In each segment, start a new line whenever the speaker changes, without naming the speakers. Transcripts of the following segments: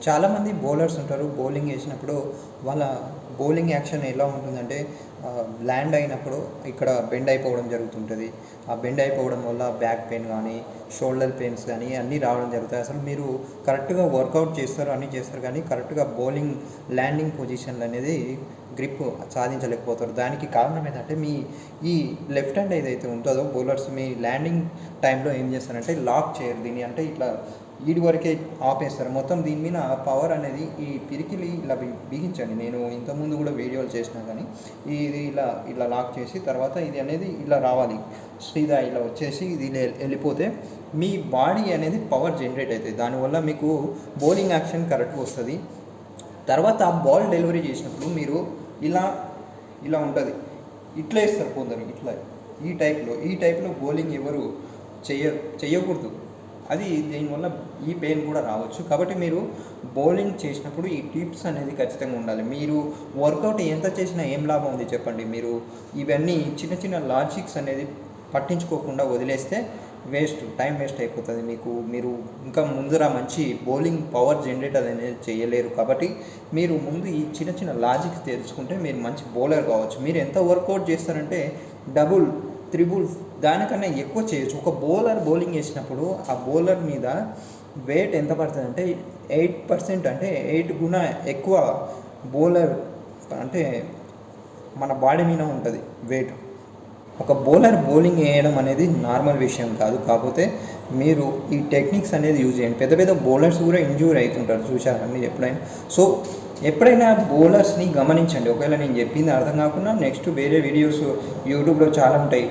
చాలామంది బౌలర్స్ ఉంటారు. బౌలింగ్ వేసినప్పుడు వాళ్ళ బౌలింగ్ యాక్షన్ ఎలా ఉంటుందంటే ల్యాండ్ అయినప్పుడు ఇక్కడ బెండ్ అయిపోవడం జరుగుతుంటుంది. ఆ బెండ్ అయిపోవడం వల్ల బ్యాక్ పెయిన్ కానీ షోల్డర్ పెయిన్స్ కానీ అన్నీ రావడం జరుగుతాయి. అసలు మీరు కరెక్ట్గా వర్కౌట్ చేస్తారు, అన్నీ చేస్తారు, కానీ కరెక్ట్గా బౌలింగ్ ల్యాండింగ్ పొజిషన్లు అనేది గ్రిప్ సాధించలేకపోతారు. దానికి కారణం ఏంటంటే మీ ఈ లెఫ్ట్ హ్యాండ్ ఏదైతే ఉంటుందో బౌలర్స్ మీ ల్యాండింగ్ టైంలో ఏం చేస్తారంటే లాక్ చేయరు దీన్ని. అంటే ఇట్లా ఈడి వరకే ఆపేస్తారు. మొత్తం దీని మీద పవర్ అనేది ఈ పిరికిలి ఇలా బిగించండి. నేను ఇంతకుముందు కూడా వీడియోలు చేసినా కానీ ఇది ఇలా లాక్ చేసి తర్వాత ఇది అనేది ఇలా రావాలి, సీదా ఇలా వచ్చేసి ఇది వెళ్ళిపోతే మీ బాడీ అనేది పవర్ జనరేట్ అవుతుంది. దానివల్ల మీకు బౌలింగ్ యాక్షన్ కరెక్ట్గా వస్తుంది. తర్వాత బాల్ డెలివరీ చేసినప్పుడు మీరు ఇలా ఉంటుంది, ఇట్లా వేస్తారు కొందరు, ఇట్లా ఈ టైప్లో బౌలింగ్ ఎవరు చేయకూడదు. అది దీనివల్ల ఈ పెయిన్ కూడా రావచ్చు. కాబట్టి మీరు బౌలింగ్ చేసినప్పుడు ఈ టిప్స్ అనేది ఖచ్చితంగా ఉండాలి. మీరు వర్కౌట్ ఎంత చేసినా ఏం లాభం ఉంది చెప్పండి? మీరు ఇవన్నీ చిన్న చిన్న లాజిక్స్ అనేది పట్టించుకోకుండా వదిలేస్తే టైం వేస్ట్ అయిపోతుంది మీకు. మీరు ఇంకా ముందర మంచి బౌలింగ్ పవర్ జనరేట్ అనేది చేయలేరు. కాబట్టి మీరు ముందు ఈ చిన్న చిన్న లాజిక్స్ తెలుసుకుంటే మీరు మంచి బౌలర్ కావచ్చు. మీరు ఎంత వర్కౌట్ చేస్తారంటే డబుల్, త్రిబుల్ దానికన్నా ఎక్కువ చేయొచ్చు. ఒక బౌలర్ బౌలింగ్ వేసినప్పుడు ఆ బౌలర్ మీద వెయిట్ ఎంత పడుతుంది అంటే 8%, అంటే 8 గుణ ఎక్కువ బౌలర్ అంటే మన బాడీ మీద ఉంటుంది వెయిట్. ఒక బౌలర్ బౌలింగ్ వేయడం అనేది నార్మల్ విషయం కాదు. కాకపోతే మీరు ఈ టెక్నిక్స్ అనేది యూజ్ చేయండి. పెద్ద పెద్ద బౌలర్స్ కూడా ఇంజ్యూర్ అవుతుంటారు, చూశారండి ఎప్పుడైనా. సో ఎప్పుడైనా బౌలర్స్ని గమనించండి. ఒకవేళ నేను చెప్పింది అర్థం కాకుండా నెక్స్ట్ వేరే వీడియోస్ యూట్యూబ్లో చాలా ఉంటాయి.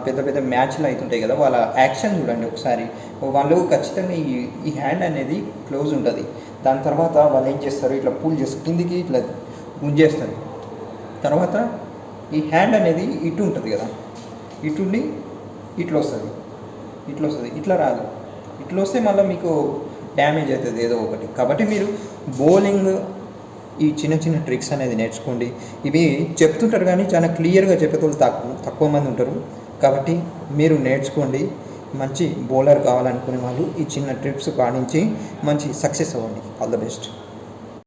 పెద్ద పెద్ద మ్యాచ్లు అవుతుంటాయి కదా, వాళ్ళ యాక్షన్ చూడండి ఒకసారి. వాళ్ళు ఖచ్చితంగా ఈ హ్యాండ్ అనేది క్లోజ్ ఉంటుంది. దాని తర్వాత వాళ్ళు ఏం చేస్తారు, ఇట్లా పుల్ చేస్తారు, కిందికి ఇట్లా గుంజేస్తారు. తర్వాత ఈ హ్యాండ్ అనేది ఇటు ఉంటుంది కదా, ఇటుండి ఇట్లా వస్తుంది, ఇట్లా రాదు. ఇట్లా వస్తే మళ్ళీ మీకు డ్యామేజ్ అవుతుంది ఏదో ఒకటి. కాబట్టి మీరు బౌలింగ్ ఈ చిన్న చిన్న ట్రిక్స్ అనేది నేర్చుకోండి. ఇవి చెప్తుంటారు కానీ చాలా క్లియర్గా చెప్పేటోళ్ళు తక్కువ మంది ఉంటారు. కాబట్టి మీరు నేర్చుకోండి. మంచి బౌలర్ కావాలనుకునే వాళ్ళు ఈ చిన్న ట్రిప్స్ పాటించి మంచి సక్సెస్ అవ్వండి. All the best.